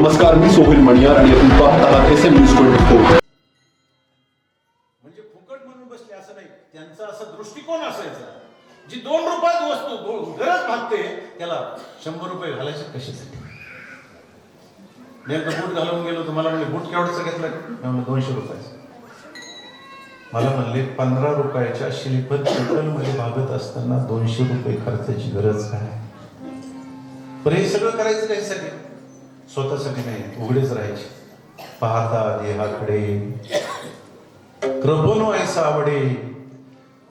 नमस्कार, मी सोहेल मणियार आणि आपण पाहत आहात SM News 24. म्हणजे फुकट म्हणून बसले असं नाही, त्यांचा असा दृष्टिकोन असायचा. जी 2 रुपयात वस्तू गरज भागते त्याला 100 रुपये घालायचे कशासाठी. मी एकदा बूट घालून गेलो, तुम्हाला म्हणले बूट केवढ्याचं घेतलं? मी म्हणलं 200 रुपयाचं. मला म्हणले 15 रुपयाच्या श्रीपद मध्ये भागत असताना 200 रुपये खर्चाची गरज काय? पण हे सगळं करायचं कशासाठी? स्वतःसाठी नाही, उघडेच राहायचे. पाहता देहाकडे कृपनो ऐसा आवडे,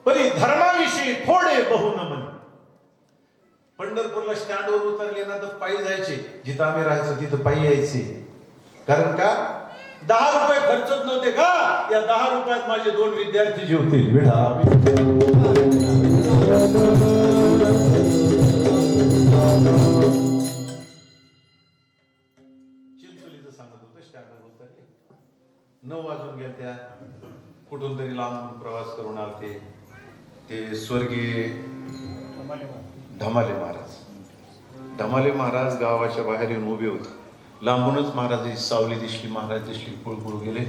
परी धर्माविषयी थोडे बहु न म्हणे. पंढरपूरला स्टँडवर उतरले ना तर पायी जायचे, जिथं आम्ही राहायचो तिथं पायी यायचे. कारण का 10 रुपये खर्चत नव्हते का? या 10 रुपयात माझे 2 विद्यार्थी जेवतील. चिंचोलीचं सांगत होतं, स्टँडवर उतरले, 9 वाजून गेल्या, कुठून तरी लांब प्रवास करून आलते. ते स्वर्गीय ढमाले महाराज गावाच्या बाहेर येऊन उभे होते. लांबूनच महाराजाची सावली दिसली, महाराज दिसली, पुळपुळ गेले.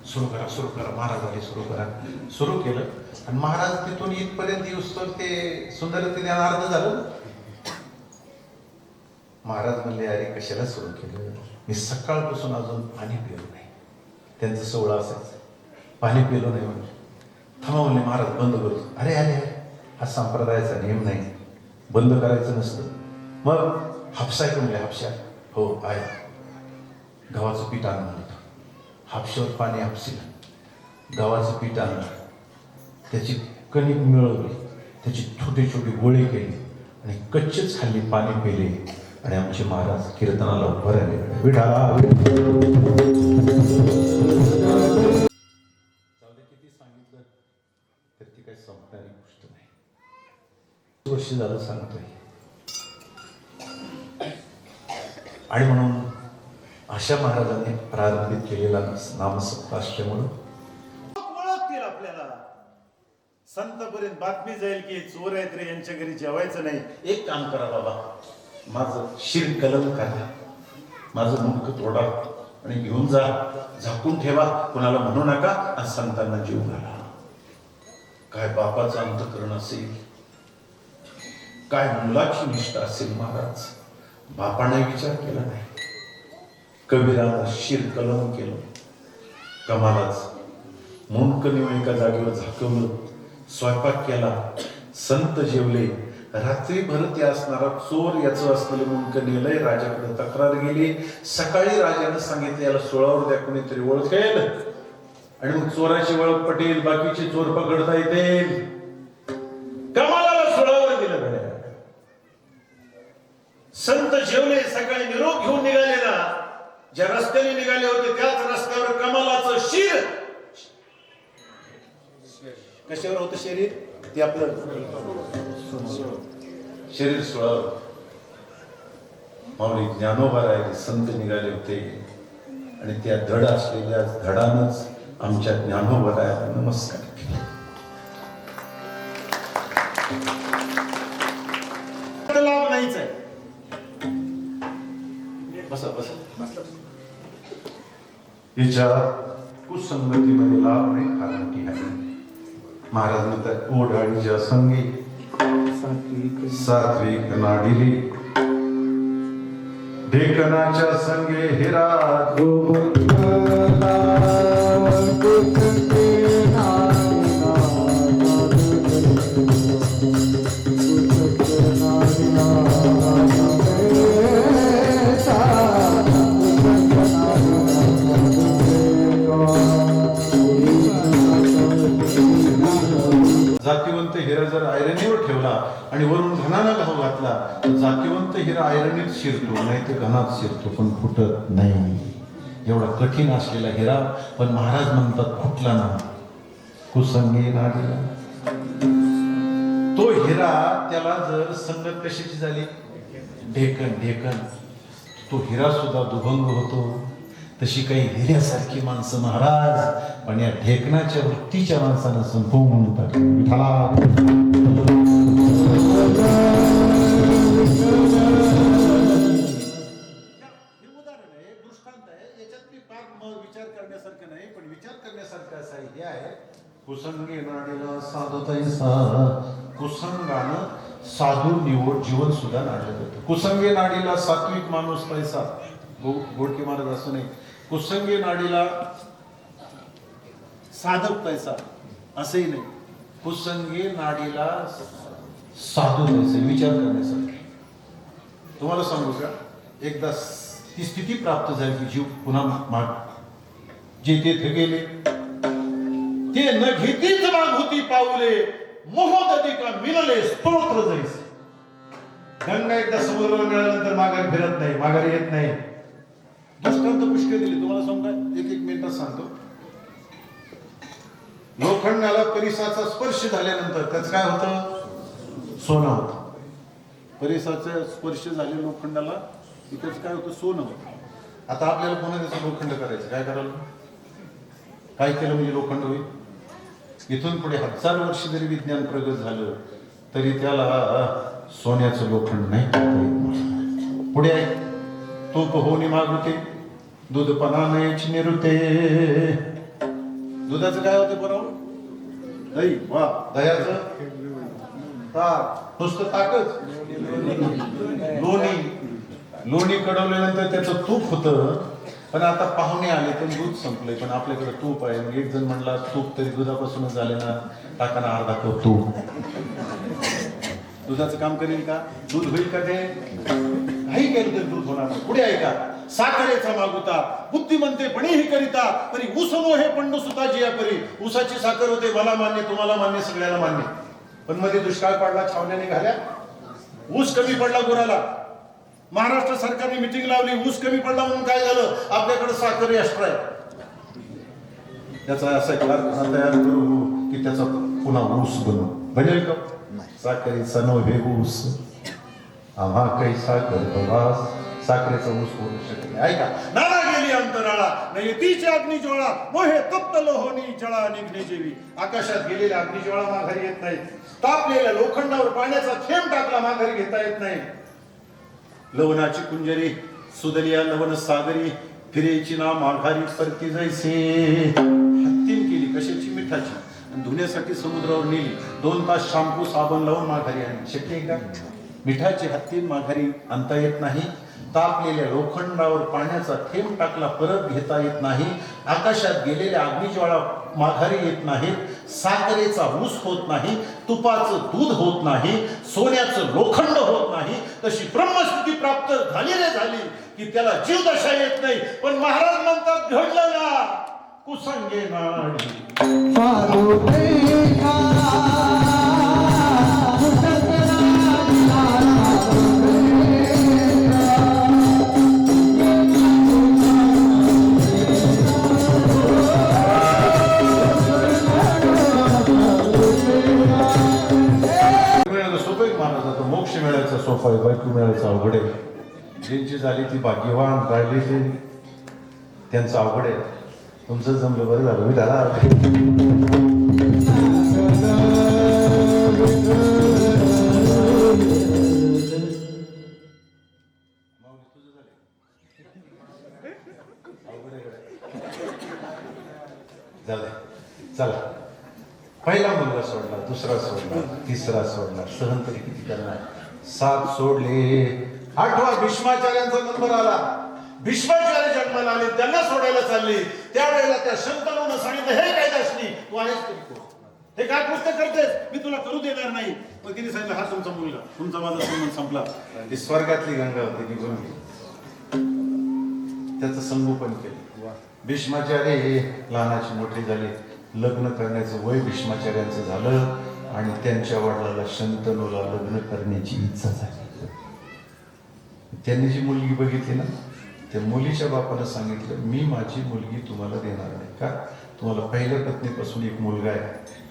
सुरू करा महाराज आले, सुरू केलं. आणि महाराज तिथून इथपर्यंत येऊस तर ते सुंदरतेने अर्ध झालं. महाराज म्हणले, अरे कशाला सुरू केलं? मी सकाळपासून अजून पाणी पिलो नाही. त्यांचं 16 असायचं, पाणी पिलो नाही. म्हणजे थांबा म्हणले महाराज, बंद करतो. अरे हा संप्रदायाचा नियम नाही, बंद करायचं नसतं. मग हापसाय का म्हणले? हापशा हो आहे. गव्हाचं पीठ आणून म्हणतो, हापशावर पाणी हापसिलं. गव्हाचं पीठ आणलं, त्याची कणिक मिळवली, त्याची छोटे छोटे गोळे केले आणि कच्चेच खाल्ली, पाणी पिले. आणि आमचे महाराज कीर्तनाला उभं राहिले. किती सांगितलं तर ती काही संपणारी गोष्ट नाही. वर्ष झालं सांगतोय. आणि म्हणून अशा महाराजांनी प्रारंभिक केलेला नामसप्ताह असल्यामुळं ओळखतील आपल्याला. संतपर्यंत बातमी जाईल की चोर आहेत रे, यांच्या घरी जेवायचं नाही. एक काम करा बाबा, माझं शिर कलम करा, माझं मुंडक तोडा आणि घेऊन जा, झाकून ठेवा, कुणाला म्हणू नका आणि संतांना जीव घाला. काय बापाचं अंतःकरण असेल, काय मुलाची निष्ठा असेल. महाराज बापाने विचार केला नाही, कबीरानं शिर कलम केलं. कमालाच मुंडकं एका जागेवर झाकवलं, स्वयंपाक केला, संत जेवले. रात्रीभर ते असणारा चोर याचं असलेलं मुंडकं नेलंय, राजाकडे तक्रार गेली. सकाळी राजानं सांगितलं, याला 16वर द्या, कोणीतरी ओळखेल आणि मग चोराची ओळख पटेल, बाकीचे चोर पकडता येतील. कमालाला 16वर दिलं. संत जेवले, सकाळी निरोप घेऊन निघाले ना, ज्या रस्त्याने निघाले होते त्याच रस्त्यावर कमालाचं शिर. कशावर होतं शरीर? ते आपलं शरीर 16वर. माऊली ज्ञानोबा राहिले, संत निघाले होते आणि त्या धड असलेल्या धडानच आमच्या ज्ञानोबा रायाला नमस्कार केला. लाभ नाहीच आहे. बसा. हिच्या कुसंगतीमध्ये लाभ नाही, कारण की आहे. महाराज म्हणतात, ओढाळीच्या संगी सात्विक नाडिली, ढेकणाच्या संगे हिरा जातिवंत हिरा जर आयरणीवर ठेवला आणि वरून घनानं घाव घातला तर जातिवंत हिरा आयरणीत शिरतो, नाही तर घनात शिरतो, पण फुटत नाही. एवढा कठीण असलेला हिरा, पण महाराज म्हणतात फुटला ना, कुसंगी नाडीला. तो हिरा त्याला जर संगत कशाची झाली, ढेकण, तो हिरा सुद्धा दुभंग होतो. तशी काही हिऱ्यासारखी माणसं महाराज, पण या ढेकणाच्या वृत्तीच्या माणसानं संपवून टाकली. विठाला कुसंगे नाडीला साधू तैसा कुसंगानं साधू निवड जीवन सुद्धा नाडलं जातं. कुसंगे नाडीला सात्विक माणूस पैसा गोडके महाराज असं नाही. कुसंगे नाडीला साधक पैसा असंही नाही. कुसंगे नाडीला साधू पैसे विचार करण्यासाठी. तुम्हाला सांगू का, एकदा ती स्थिती प्राप्त झाली की जीव पुन्हा माग जे तेथे गेले ते न घेतीच माग होती पाऊले मोहदती का मिळाले स्तोत्र जैसे. गंगा एकदा समुद्राला मिळाल्यानंतर माघारी फिरत नाही, माघारी येत नाही. दृष्टांत पुष्कळ दिली. तुम्हाला सांगा, एक मिनिटात सांगतो. लोखंडाला परिसाचा स्पर्श झाल्यानंतर त्याच काय होतं? सोनं होतं. परिसाचा स्पर्श झाले लोखंडाला त्याच काय होतं? सोनं होतं. आता आपल्याला पुन्हा त्याचं लोखंड करायचं, काय करायला? काय केलं म्हणजे लोखंड होईल? इथून पुढे 1000 वर्ष जरी विज्ञान प्रगत झालं तरी त्याला सोन्याचं लोखंड नाही करता येत. पुढे आहे, तूप होणी मागुते दूध पणानेच निरुते. दुधाचं काय होतं बरोबर? दही. वा. दह्याचं ताक. नुसतं ताकच. लोणी कडवल्यानंतर त्याचं तूप होतं. पण आता पाहुणे आले तर दूध संपलंय, पण आपल्याकडे तूप आहे. एक जण म्हणला तूप तरी दुधापासूनच झाले ना, टाकाना अर्धा कप तूप. दुधाचं काम करेल का? दूध होईल का? ते काही केलं तरी दूध होणार नाही. पुढे आहे का, साखरेचा मागुता बुद्धिमंतेपणेही करिता तरी ऊसनो हे पंडू सुता जिया परी. ऊसाची साखर होते, मला मान्य, तुम्हाला मान्य, सगळ्याला मान्य. पण मध्ये दुष्काळ पडला, छावण्या निघाल्या, ऊस कमी पडला गुराला. महाराष्ट्र सरकारने मिटिंग लावली, ऊस कमी पडला म्हणून काय झालं? आपल्याकडे साखर एक्स्ट्रा आहे, त्याचा असा कारखाना तयार करू की त्याचा पुन्हा ऊस बनवू. बनेल का? साखरेचा नव्हे ऊस, आम्हा काही साखर बघास, साखरेचा ऊस होऊ शकत नाही. ऐका, नाना गेली अंतराळा नाही तीचे अग्निज्वाळा मोहे तप्त लोहोनी जळा निघणे जेवी. आकाशात गेलेल्या अग्निज्वाळा माघारी येत नाही. तापलेल्या लोखंडावर पाण्याचा थेंब टाकला माघारी घेता येत नाही. लवणाची कुंजरी सुदलिया लवण सागरी फिरेची ना माघारी परती जैसे. हत्तीन केली कशाची? मिठाची. आणि धुण्यासाठी समुद्रावर नेली. 2 तास शॅम्पू साबण लावून माघारी आणली. शक्य आहे का? मिठाची हत्तीन माघारी आणता येत नाही. तापलेल्या लोखंडावर पाण्याचा थेंब टाकला परत घेता येत नाही. आकाशात गेलेल्या अग्निज्वाळा माघारी येत नाहीत. साखरेचा ऊस होत नाही, तुपाचं दूध होत नाही, सोन्याचं लोखंड होत नाही. तशी ब्रह्मस्थिती प्राप्त झाली रे झाली की त्याला जीवदशा येत नाही. पण महाराज म्हणतात घडलं ना कुसंगे नाडी मोक्ष मिळायचा सोपा आहे, बायको मिळायचा अवघड आहे. ज्यांची झाली ती भाग्यवान, राहिली ते त्यांचं अवघड आहे. तुमचं जमलं बरं झालं. चला, पहिला मुलगा सोडला, दुसरा सोडला, तिसरा सोडला, सहन तरी किती करणार? 7 सोडले. 8वा भीष्माचार्यांचा नंबर आला. भीष्माचार्य जन्माला आले, त्यांना सोडायला चालले. त्यावेळेला त्या शंतनूनं सांगितलं, हे काय दासनी, तू आहेस तरी कोण? हे काय पुस्तक करतेस? मी तुला करू देणार नाही. पण तिने सांगितलं, हा तुमचा मुलगा, तुमचा माझा संबंध संपला. ती स्वर्गातली गंगा होती, निघून गेली. त्याचं संगोपन केलं. भीष्माचार्य हे लहानाचे मोठे झाले. लग्न करण्याचं वय भीष्माचार्यांचं झालं आणि त्यांच्या वडिलाला शंतनूला लग्न करण्याची इच्छा झाली. त्यांनी जी मुलगी बघितली ना, त्या मुलीच्या बापानं सांगितलं, मी माझी मुलगी तुम्हाला देणार नाही. का? तुम्हाला पहिल्या पत्नीपासून एक मुलगा आहे,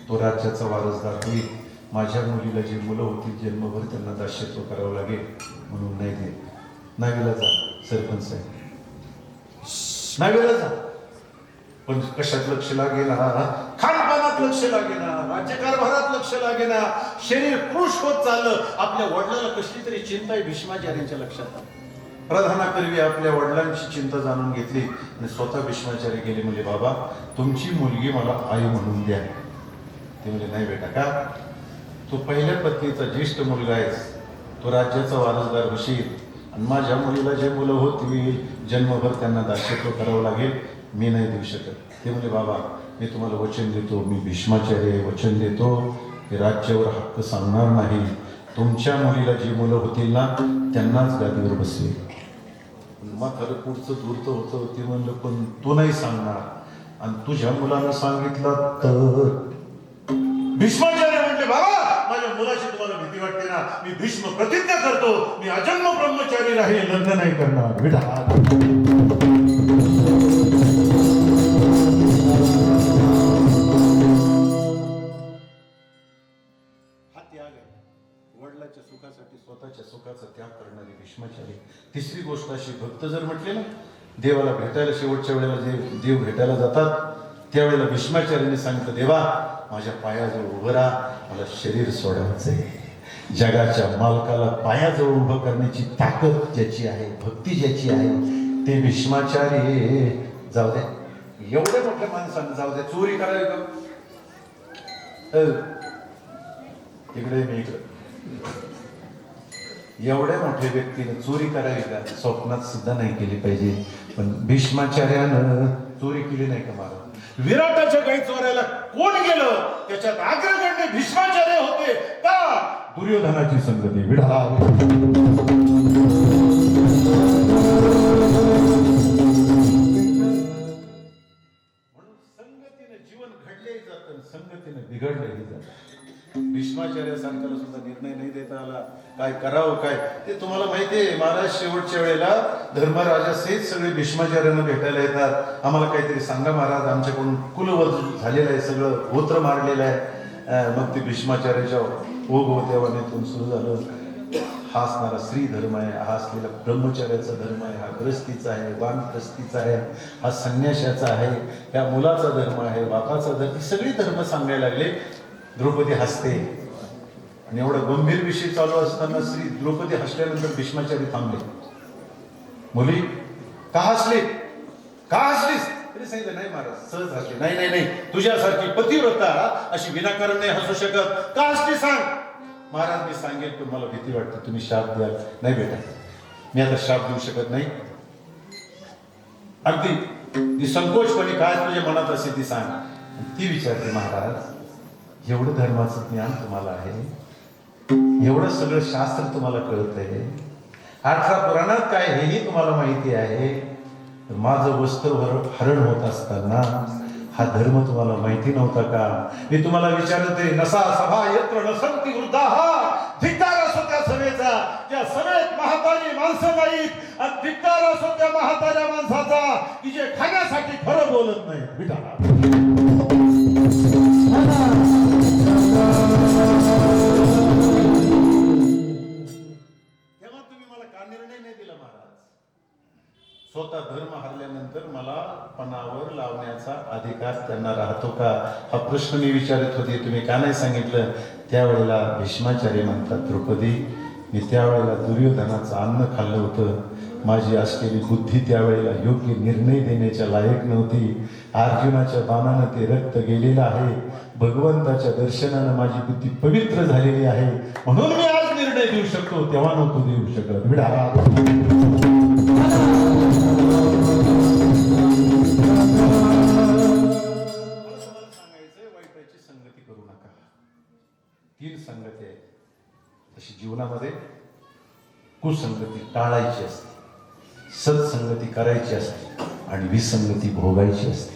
तो राज्याचा वारसदार होईल. माझ्या मुलीला जी मुलं होती जन्मभर त्यांना दास्यत्व करावं लागेल म्हणून नाही देत. नावीला जा सरपंच साहेब, नावीला जा. पण कशात लक्ष लागेना? खानपानात लक्ष लागेना, राज्यकारभारात लक्ष लागेना. शरीर कृश होत चाललं. आपल्या वडिलांना कसली तरी चिंता आहे. भीष्माचार्यांच्या लक्षात प्रधानाकरवी आपल्या वडिलांची चिंता जाणून घेतली आणि स्वतः भीष्माचार्य गेले. म्हणजे बाबा, तुमची मुलगी मला आई म्हणून द्या. ते म्हणजे नाही बेटा का तू पहिल्या पत्नीचा ज्येष्ठ मुलगा आहेस, तो राज्याचा वारसदार होशील आणि माझ्या मुलीला जे मुलं होतील जन्मभर त्यांना दास्यत्व करावं लागेल, मी नाही देऊ शकत. ते म्हणजे बाबा मी तुम्हाला वचन देतो, मी भीष्माचार्य वचन देतो की राज्यावर हक्क सांगणार नाही, तुमच्या मुलीला जी मुलं होतील ना त्यांनाच गादीवर बसवेल. मग खरं पुढचं दूरतं होतं. ते म्हणलं पण तू नाही सांगणार आणि तुझ्या मुलानं सांगितलं तर भीष्माचार्य म्हटले बाबा माझ्या मुलाची तुम्हाला भीती वाटते ना, मी भीष्म प्रतिज्ञा करतो, मी अजन्म ब्रह्मचारी राहील, लग्न नाही करणार. बेटा हा त्याग आहे, वडिलाच्या सुखासाठी स्वतःच्या सुखाचा त्याग करणारे भीष्माचार्य. तिसरी गोष्ट अशी, भक्त जर म्हटले ना देवाला भेटायला, शेवटच्या वेळेला जे देव भेटायला जातात त्यावेळेला भीष्माचार्याने सांगितलं देवा माझ्या पायाजवळ उभं राहा, मला शरीर सोडायचंय. जगाच्या मालकाला पायाजवळ उभं करण्याची ताकद ज्याची आहे, भक्ती ज्याची आहे ते भीष्माचार्य. जाऊ द्या एवढ्या मोठ्या माणसांना जाऊ द्या, चोरी करावी का इकडे मी इकडे, एवढ्या मोठ्या व्यक्तीने चोरी करावी का स्वप्नात सुद्धा नाही केली पाहिजे. पण भीष्माचार्यानं चोरी केली नाही का महाराज? विराटाच्या गाई चोरायला कोण गेलं? त्याच्यात अग्रगण्य भीष्माचार्य होते का? दुर्योधनाची संगती विढा. म्हणून संगतीने जीवन घडलेही जातं, संगतीने बिघडलेही जातं. भीष्माचार्यासारख्याला सुद्धा निर्णय नाही देता आला, काय करावं काय ते तुम्हाला माहिती आहे. महाराज शेवटच्या वेळेला धर्मराजासहित सगळे भीष्माचार्यांना भेटायला येतात. आम्हाला काहीतरी सांगा महाराज, आमच्याकडून कुलवध झालेलं आहे, सगळं गोत्र मारलेलं आहे. मग ते भीष्माचार्याच्या ओघवत्यावानेतून सुरू झालं. हा असणारा स्त्री धर्म आहे, हा असलेला ब्रह्मचार्याचा धर्म आहे, हा ग्रस्तीचा आहे, वानप्रस्थीचा आहे, हा संन्याशाचा आहे, या मुलाचा धर्म आहे, बापाचा धर्म, सगळी धर्म सांगायला लागले. द्रौपदी हसते आणि एवढा गंभीर विषय चालू असताना श्री द्रौपदी हसल्यानंतर भीष्माचार्य थांबले. मुली का हसले, का हसलीस? तरी सांगितलं नाही महाराज सहज हसले. नाही नाही नाही, तुझ्यासारखी पतिव्रता अशी विनाकारण नाही हसू शकत. का हसली सांग? महाराज मी सांगेल पण मला भीती वाटते, तुम्ही शाप द्याल. नाही बेटा मी आता शाप देऊ शकत नाही. अगदी संकोचपणे काय तुझ्या मनात असेल ती सांग. ती विचारते महाराज एवढं धर्माचं ज्ञान तुम्हाला आहे, एवढं सगळं शास्त्र तुम्हाला कळत आहे, 18 पुराणात काय हेही तुम्हाला माहिती आहे, तर माझं वस्त्र हरण होत असताना हा धर्म तुम्हाला माहिती नव्हता का? मी तुम्हाला विचारते नसा सभा यत्र नसंती वृद्धाः, धिक्कार असो त्या सभेचा ज्या सभेत म्हातारी माणसं नाहीत, आणि धिक्कार असो त्या म्हाताऱ्या माणसाचा की जे खाण्यासाठी खरं बोलत नाही. बेटा तेव्हा तुम्ही मला का निर्णय नाही दिला महाराज? स्वतः धर्म हरल्यानंतर मला पणावर लावण्याचा अधिकार त्यांना राहतो का? हा प्रश्न मी विचारत होते, तुम्ही का नाही सांगितलं? त्यावेळेला भीष्माचार्य म्हणतात द्रौपदी मी त्यावेळेला दुर्योधनाचं अन्न खाल्लं होतं, माझी असलेली बुद्धी त्यावेळेला योग्य निर्णय देण्याच्या लायक नव्हती. अर्जुनाच्या बाणानं ते रक्त गेलेलं आहे, भगवंताच्या दर्शनानं माझी बुद्धी पवित्र झालेली आहे, म्हणून मी आज निर्णय देऊ शकतो, तेव्हा नव्हतो देऊ शकत. सांगायचंय वाईटाची संगती करू नका. 3 संगती आहेत तशी जीवनामध्ये. कुसंगती टाळायची असते, सत्संगती करायची असते आणि विसंगती भोगायची असते.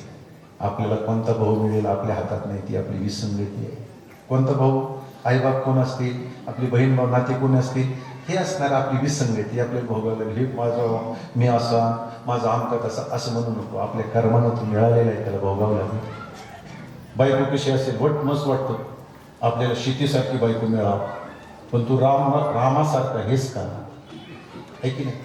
आपल्याला कोणता भाऊ मिळेल आपल्या हातात नाही, ती आपली विसंगती आहे. कोणता भाऊ, आईबाप कोण असतील, आपली बहीण भाऊ नाते कोण असतील, हे असणार आपली विसंगती. आपल्या भोगायला हे माझा मी असा माझा आमका कसा असं म्हणू नको. आपल्या कर्मानं तो मिळालेला आहे, त्याला भोगावं लागेल. बायको कशी असेल वट मस्त वाटतं आपल्याला, शेतीसारखी बायको मिळावं, पण तू रामासारखा हेच का? आहे की नाही?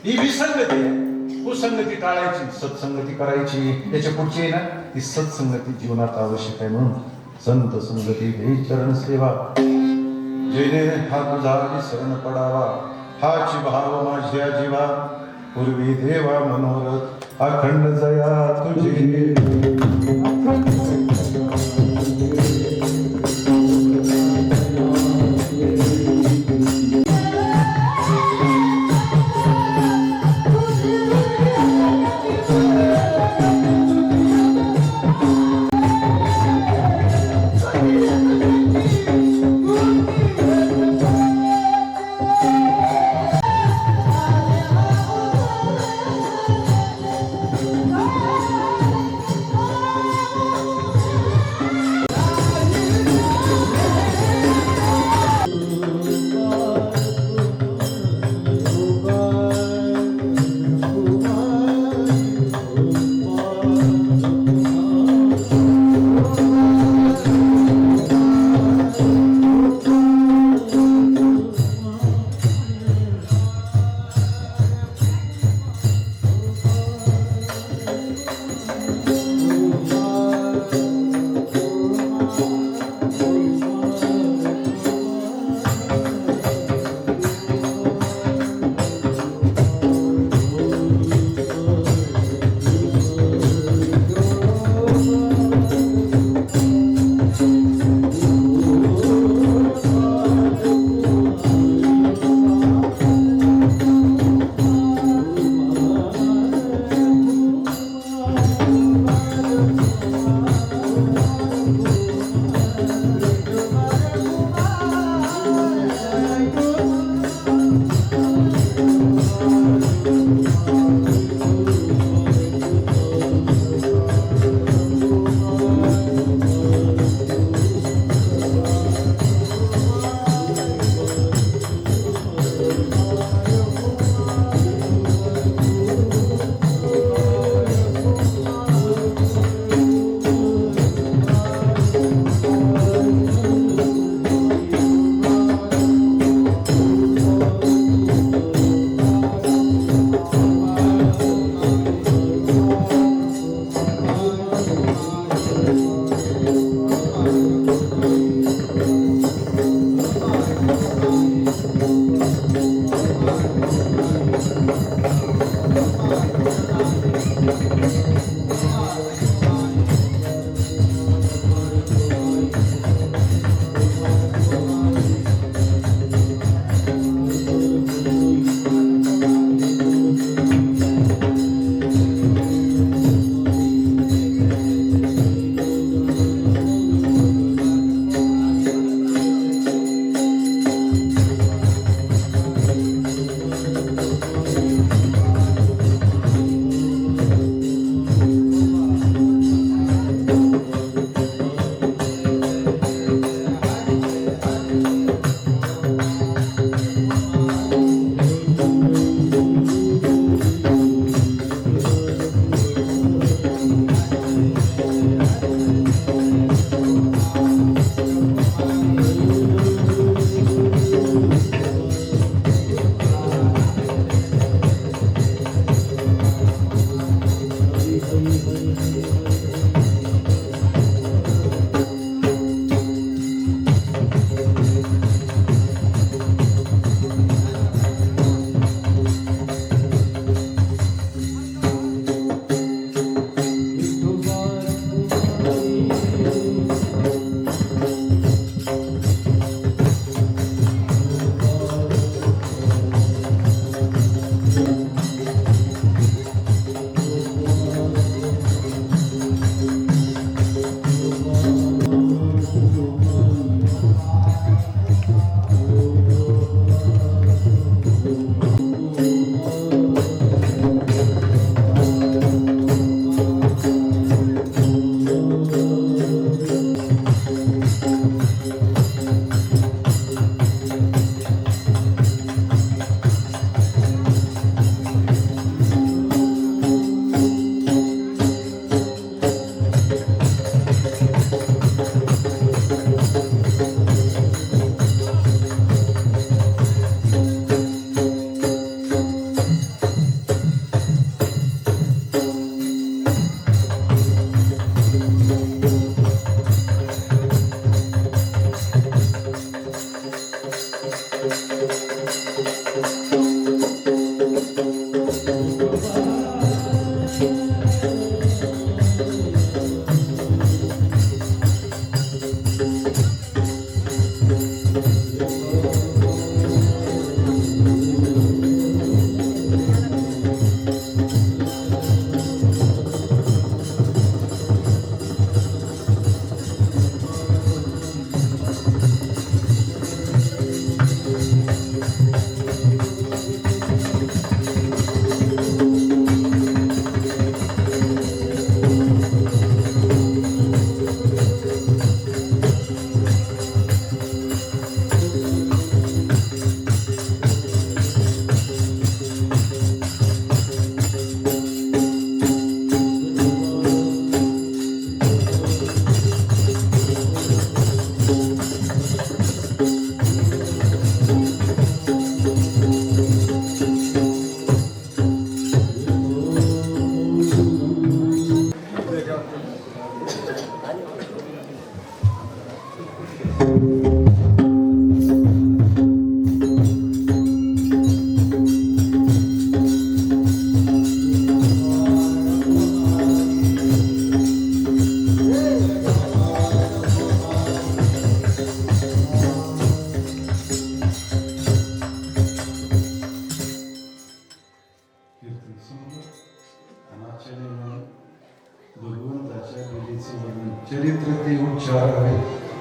ही विसंगती आहे. कुसंगती टाळायची, सत्संगती करायची. त्याच्या पुढची आहे ना ती सत्संगती जीवनात आवश्यक आहे. म्हणून संत संगती हे चरण सेवा, जेणे हा तुझा शरण पडावा, हाची भाव माझ्या जीवा, पूर्वी देवा मनोरथ अखंड जया तुझी.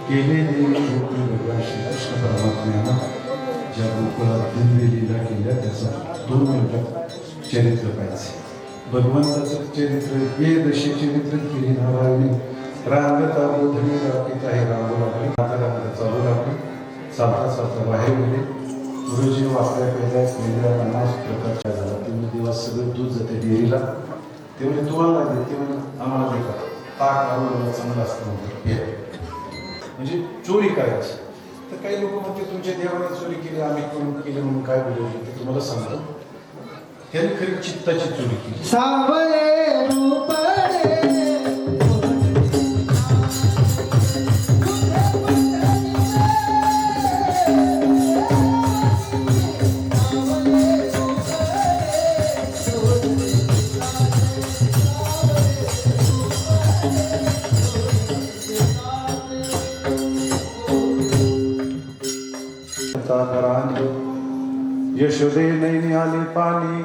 केलेले गोकुळ भगवान श्रीकृष्ण परमात्म्यानं ज्या गोकुळात दिव्य लीला केल्या त्याचा 2 मिनिटात चरित्र पाहिजे. भगवंताचं चरित्र ये दशी चरित्र केली नारायणी रांगता बोधणी राखीत आहे रांगू लागले रांगा चालू लागले. चालता बाहेर गेले. गुरुजी वाकड्या पहिल्या नाना प्रकारच्या झाला. ते म्हणजे दिवस सगळं दूध जाते डेअरीला. ते म्हणजे तुम्हाला दे, ते म्हणजे आम्हाला दे का ताक आणून चांगलं असतं म्हणतात. म्हणजे चोरी करायची. तर काही लोक म्हणते तुमच्या देवाने चोरी केली आम्ही करून केली म्हणून काय बोलवलं ते तुम्हाला सांगतो. त्यांनी खरी चित्ताची चोरी केली. सावळे रूपडे यशोदे नैनी आले पाणी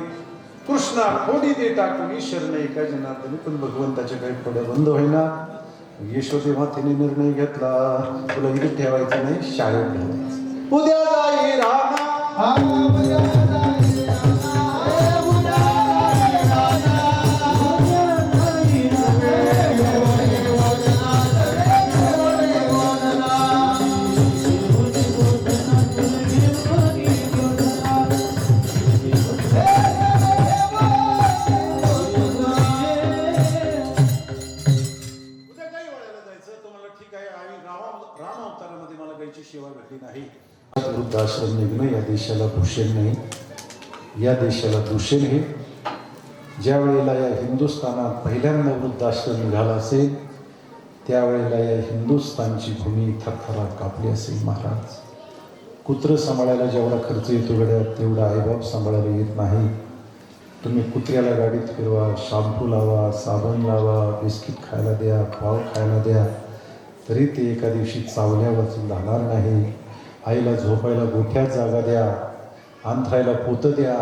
कृष्णा खोडी दे टाकून ईश्वर नाही का जनार्दनी. पण भगवंताच्या काही थोड्या बंद होईना. यशोदे मातेने निर्णय घेतला तुला इथे ठेवायचं नाही शाळेत ठेवायचं. उद्या जाई राहणार सेवा भेटली नाही. वृद्धाश्रम निघणं या देशाला भूषण नाही, या देशाला दूषण हे. ज्या वेळेला या हिंदुस्थानात पहिल्यांदा वृद्धाश्रम निघाला असेल त्यावेळेला या हिंदुस्थानची भूमी थरथरा कापली असेल. महाराज कुत्रं सांभाळायला जेवढा खर्च येतो गड्यात तेवढा आईबाप सांभाळायला येत नाही. तुम्ही कुत्र्याला गाडीत फिरवा, शॅम्पू लावा, साबण लावा, बिस्किट खायला द्या, पाव खायला द्या, तरी ते एका दिवशी चावल्या वाचून राहणार नाही. आईला झोपायला गोठ्यात जागा द्या, अंथरायला पोतं द्या,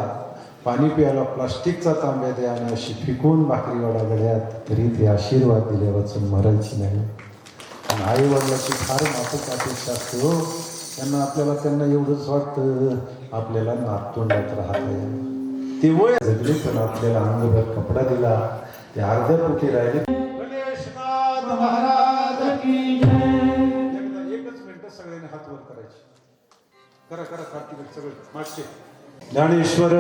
पाणी प्यायला प्लास्टिकचा तांब्या द्या आणि अशी फिकून भाकरी वाडा गड्यात तरी ते आशीर्वाद दिल्या वाचून मरायची नाही. आणि आईवडिलाची फार माफक अपेक्षा असते हो. त्यांना एवढंच वाटतं आपल्याला नाततोंडात राहत ते वय जगले पण आपल्याला अंगभर कपडा दिला ते अर्ध्या पोटी राहिले. गणेशनाथ महाराज की जय. एकच मिनिट सगळ्यांनी हात वर करायचे. करा करा कार्तिक सगळे मागचे. ज्ञानेश्वर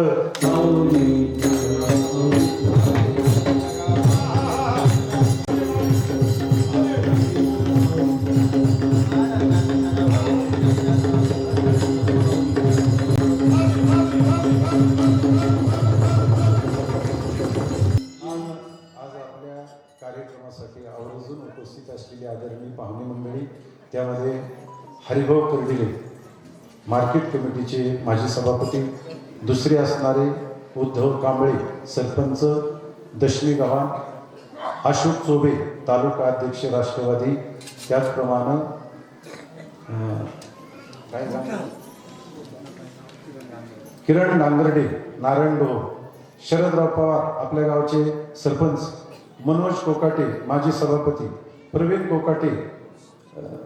कार्यक्रमासाठी आवर्जून उपस्थित असलेली आदरणीय पाहुणे मंडळी, त्यामध्ये हरिभाऊ कर्डिले मार्केट कमिटीचे माजी सभापती, दुसरे असणारे उद्धव कांबळे सरपंच दशमी गव्हाण, अशोक चोबे तालुका अध्यक्ष राष्ट्रवादी, त्याचप्रमाणे किरण नांगर्डे नारायणगाव, शरदराव पवार आपल्या गावचे सरपंच, मनोज कोकाटे माजी सभापती, प्रवीण कोकाटे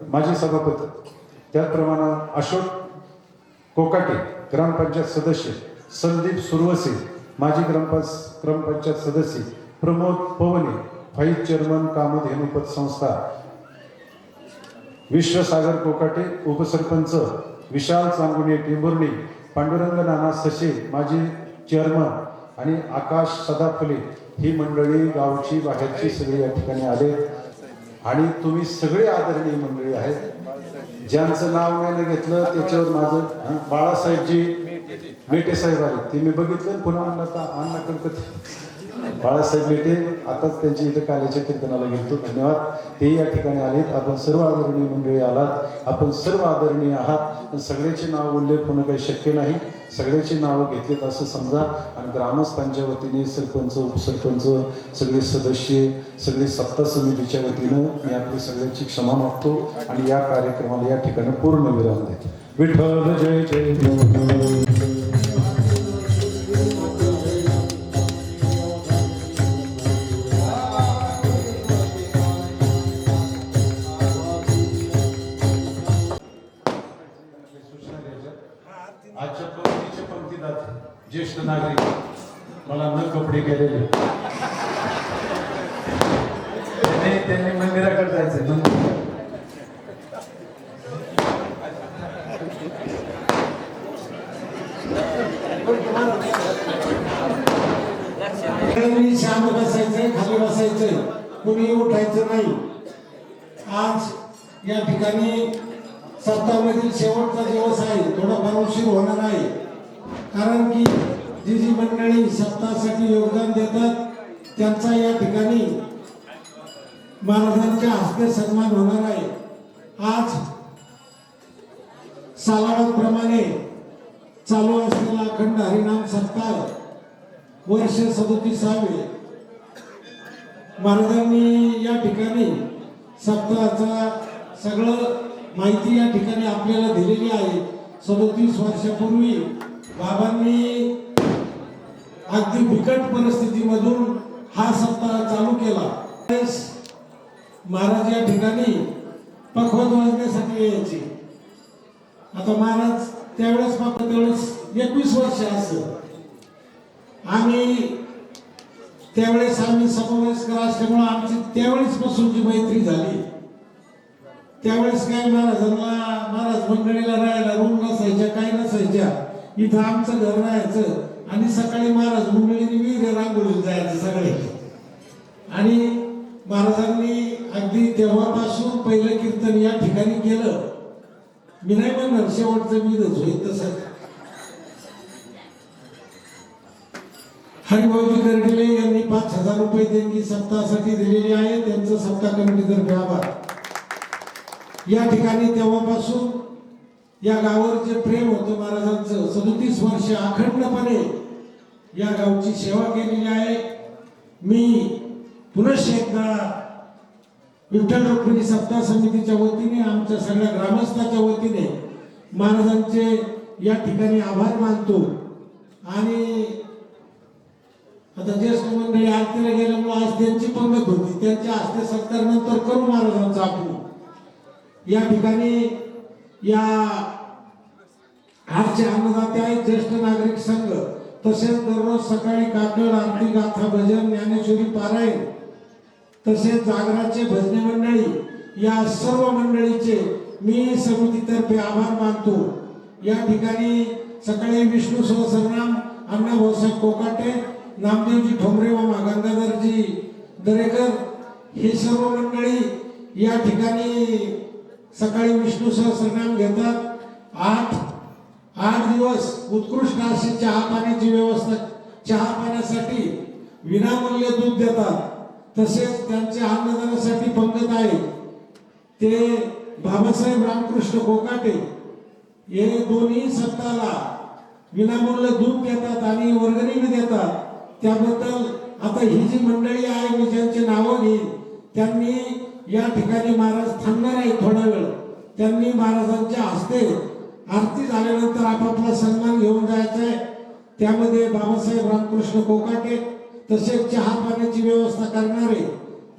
माजी सभापती, त्याचप्रमाणे अशोक कोकाटे ग्रामपंचायत सदस्य, संदीप सुरवसे माजी ग्रामपंचायत सदस्य, प्रमोद पवने व्हाईस चेअरमन कामधेनु पतसंस्था, विश्वसागर कोकाटे उपसरपंच, विशाल चांगुणे टिंबुर्णी, पांडुरंग नाना ससे माजी चेअरमन आणि आकाश सदाफुले ही मंडळी गावची बाहेरची सगळी या ठिकाणी आले. आणि तुम्ही सगळे आदरणीय मंडळी आहेत. ज्यांचं नाव नाही घेतलं त्याच्यावर माझं बाळासाहेबजी मेटे साहेब आले ते मी बघितलं. पुन्हा अण्णा कणकत बाळासाहेब मेटे आताच त्यांच्या इथे काल्याच्या कीर्तनाला गेलतो. धन्यवाद. ते या ठिकाणी आलेत. आपण सर्व आदरणीय मंडळी आलात. आपण सर्व आदरणीय आहात. सगळ्याचे नाव उल्लेख होणं काही शक्य नाही. सगळ्याची नावं घेतलीत असं समजा. आणि ग्रामस्थांच्या वतीने सरपंच उपसरपंच सगळे सदस्य सगळे सत्ता समितीच्या वतीनं मी आपली सगळ्यांची क्षमा मागतो आणि या कार्यक्रमाला या ठिकाणी पूर्ण विराम देतो. विठ्ठल जय जय. आजच्या पंक्तीच्या पंक्तीत ज्येष्ठ नागरिक मला न कपडे केलेले त्यांनी मंदिराकडे जायचं मंदिर. शांत बसायचंय, खाली बसायचंय, कुणी उठायचं नाही. आज या ठिकाणी सप्ताहामधील शेवटचा दिवस आहे, थोडाफार उशीर होणार आहे. कारण की जी मंडळी सप्ताहासाठी योगदान देतात त्यांचा या ठिकाणी महाराजांच्या हस्ते सन्मान होणार आहे. आज सालावादप्रमाणे चालू असलेला अखंड हरिनाम सप्ताह वर्ष 37वे. महाराजांनी या ठिकाणी सप्ताहाचा सगळं माहिती या ठिकाणी आपल्याला दिलेली आहे. 37 वर्षापूर्वी बाबांनी अगदी बिकट परिस्थितीमधून हा सप्ताह चालू केला. महाराज या ठिकाणी पखवाज वाजण्यासाठी यायचे. आता महाराज त्यावेळेस फक्त त्यावेळेस 21 वर्ष असं. त्यावेळेस आम्ही समवयस्कर असल्यामुळे आमची त्यावेळेस पासूनची मैत्री झाली. त्यावेळेस काय महाराज मंडळीला राहायला रूम नसायच्या, काय नसायच्या. इथं आमचं घर राहायचं आणि सकाळी महाराज मंडळीने विहीर रांगोळीला जायचं सगळे. आणि महाराजांनी अगदी तेव्हापासून पहिलं कीर्तन या ठिकाणी केलं. मी नाही म्हणणार शेवटचं मीच होईल तसं. हरिभाऊजी गर्डिले यांनी 5,000 रुपये देणगी सप्ताहासाठी दिलेली आहे. त्यांचं सप्ताह कमिटीतर्फे आभार. या ठिकाणी तेव्हापासून या गावावर जे प्रेम होतं महाराजांचं, 37 वर्ष अखंडपणे या गावची सेवा केलेली आहे. मी पुनश्च एकदा विठ्ठल रुक्मिणी सप्ताह समितीच्या वतीने, आमच्या सगळ्या ग्रामस्थाच्या वतीने महाराजांचे या ठिकाणी आभार मानतो. आणि आता ज्येष्ठ मंडळी आरतीला गेल्यामुळे आज त्यांची पंगत होती, त्यांच्या हस्ते सत्कार नंतर करू महाराजांचा आपण. या ठिकाणी या आजचे अन्नदाते आहेत ज्येष्ठ नागरिक संघ. तसेच दररोज सकाळी काकड आरती, गाथा, भजन, ज्ञानेश्वरी पारायण, तसेच जागराचे भजनी मंडळी, या सर्व मंडळीचे मी समितीतर्फे आभार मानतो. या ठिकाणी सकाळी विष्णू सहस्रनाम अण्णा भाऊसाहेब कोकाटे, नामदेवजी ठोंबरे, मामा गंगाधरजी दरेकर, हे सर्व मंडळी या ठिकाणी सकाळी विष्णू सहस्रनाम घेतात. 8 दिवस उत्कृष्ट अशी चहा पाण्याची व्यवस्था, चहा पाण्यासाठी विनामूल्य दूध देतात. तसेच त्यांच्या अन्नदानासाठी पंगत आहे ते बाबासाहेब रामकृष्ण कोकाटे, हे दोन्ही सप्ताहाला विनामूल्य दूध देतात आणि वर्गणी देतात. त्याबद्दल आता ही जी मंडळी आहे, मी ज्यांचे नावं घेईन, त्यांनी या ठिकाणी महाराज थांबणार आहे थोडा वेळ. त्यांनी महाराजांच्या हस्ते आरती झाल्यानंतर आपापला सन्मान घेऊन जायचा आहे. त्यामध्ये बाबासाहेब रामकृष्ण कोकाटे, तसेच चहा पाण्याची व्यवस्था करणारे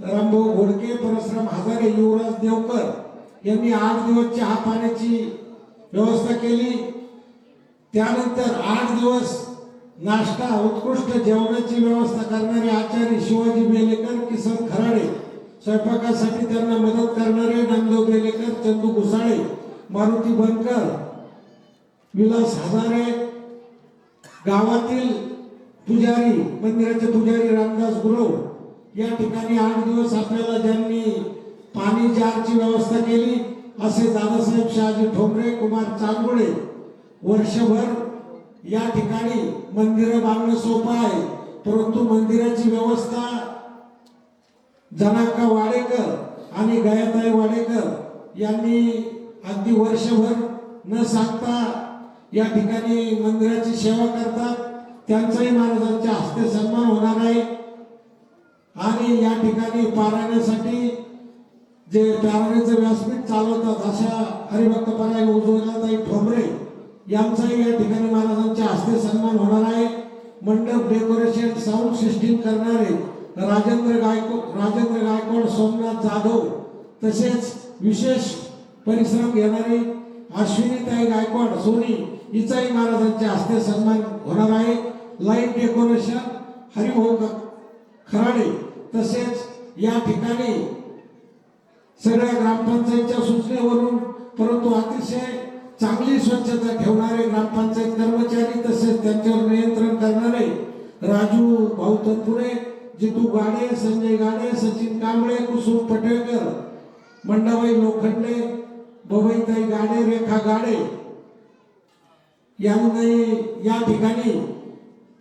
रामभाऊ घोडके, परशुराम हजारे, युवराज देवकर यांनी 8 दिवस चहा पाण्याची व्यवस्था केली. त्यानंतर 8 दिवस नाश्ता, उत्कृष्ट जेवणाची व्यवस्था करणारे आचार्य शिवाजी बेलेकर, किसन खराडे, स्वयंपाकासाठी त्यांना मदत करणारे नामदेव बेलेकर, चंदू घुसाळे, मारुती बनकर, विलास हजारे, गावातील पुजारी, मंदिराचे पुजारी रामदास गुरव. या ठिकाणी 8 दिवस आपल्याला ज्यांनी पाणी जारची व्यवस्था केली असे दादासाहेब शहाजी ठोंबरे, कुमार चांगोळे. वर्षभर या ठिकाणी मंदिर बांधणं सोपं आहे, परंतु मंदिराची व्यवस्था जनाका वाडेकर आणि गयाताई वाडेकर यांनी अगदी वर्षभर न सांगता या ठिकाणी मंदिराची सेवा करतात. त्यांचाही महाराजांच्या हस्ते सन्मान होणार आहे. आणि या ठिकाणी पारायणासाठी जे पारायणाचं व्यासपीठ चालवतात अशा हरिभक्त परायण उज्ज्वलाताई ठोंबरे यांचाही या ठिकाणी महाराजांच्या हस्ते सन्मान होणार आहे. मंडप डेकोरेशन, साऊंड सिस्टीम करणारे राजेंद्र गायकवाड, सोमनाथ जाधव, तसेच विशेष परिश्रम घेणारे अश्विनीताई गायकवाड सोनी हिचाही महाराजांच्या हस्ते सन्मान होणार आहे. Light decoration Haribhau Kharade. तसेच या ठिकाणी सगळ्या ग्रामपंचायतच्या सूचनेवरून परंतु अतिशय चांगली स्वच्छता ठेवणारे ग्रामपंचायत कर्मचारी तसेच त्यांच्यावर नियंत्रण करणारे राजू भाऊ तनपुरे, जितू गाडे, संजय गाडे, सचिन कांबळे, कुसुम पटेलकर, मंडाबाई लोखंडे, बबईताई गाडे, रेखा गाडे यांनी या ठिकाणी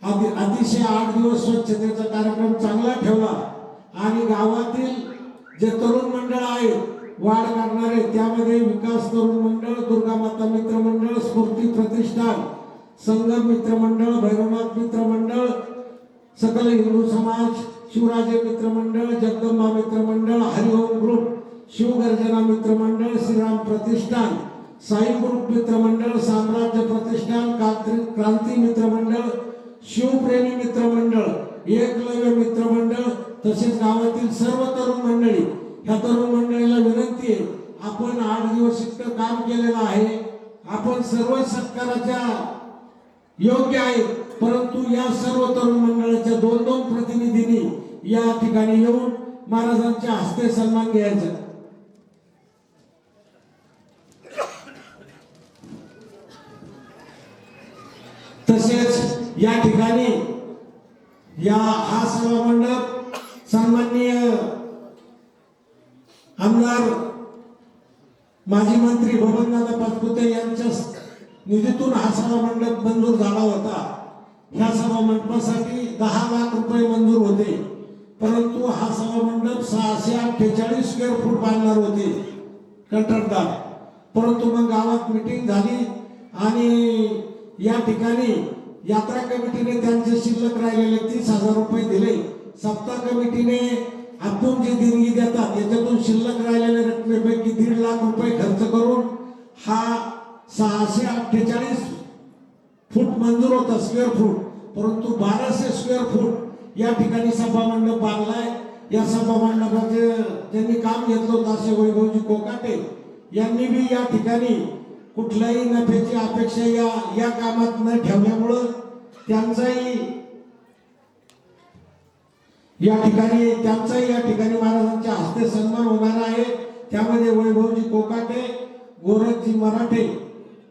अतिशय 8 दिवस स्वच्छतेचा कार्यक्रम चांगला ठेवला आणि गावातील जे तरुण मंडळ आहेत वाढ करणारे त्यामध्ये विकास तरुण मंडळ, दुर्गा माता मित्र मंडळ, स्फूर्ती प्रतिष्ठान, संगम मित्र मंडळ, भैरवनाथ मित्र मंडळ, सकल हिंदू समाज, शिवराजे मित्र मंडळ, जगदंबा मित्र मंडळ, हरिओम ग्रुप, शिवगर्जना मित्र मंडळ, श्रीराम प्रतिष्ठान, साई ग्रुप मित्र मंडळ, साम्राज्य प्रतिष्ठान, क्रांती मित्र मंडळ, शिवप्रेमी मित्र मंडळ, एकलव्य मित्र मंडळ तसेच गावातील सर्व तरुण मंडळी. ह्या तरुण मंडळीला विनंती आहे, आपण 8 दिवस इतकं काम केलेलं आहे, आपण सर्व सत्काराच्या योग्य आहेत, परंतु या सर्व तरुण मंडळाच्या 2-2 प्रतिनिधींनी या ठिकाणी येऊन महाराजांच्या हस्ते सन्मान घ्यायचा. तसेच या ठिकाणी हा सभा मंडप सन्माननीय आमदार माजी मंत्री बबनदादा पाचपुते यांच्या निधीतून हा सभा मंडप मंजूर झाला होता. ह्या सभा मंडपासाठी 10 लाख रुपये मंजूर होते, परंतु हा सभा मंडप 648 स्क्वेअर फूट बांधणार होते कंत्राटदार. परंतु मग गावात मीटिंग झाली आणि या ठिकाणी यात्रा कमिटीने त्यांचे शिल्लक राहिलेले 30,000 रुपये दिले. सप्ताह कमिटीने आपण जे देणगी देतात त्याच्यातून शिल्लक राहिलेल्या रकमेपैकी 1.5 लाख रुपये खर्च करून हा 648 फूट मंजूर होता स्क्वेअर फूट, परंतु 1200 स्क्वेअर फूट या ठिकाणी सभा मंडप बांधलाय. या सभा मंडपाचे ज्यांनी काम घेतलं होतं असे वैभवजी कोकाटे यांनी बी या ठिकाणी कुठल्याही नफ्याची अपेक्षा या कामात न ठेवल्यामुळं त्यांचाही या ठिकाणी महाराजांच्या हस्ते सन्मान होणार आहे. त्यामध्ये वैभवजी कोकाटे, गोरखजी मराठे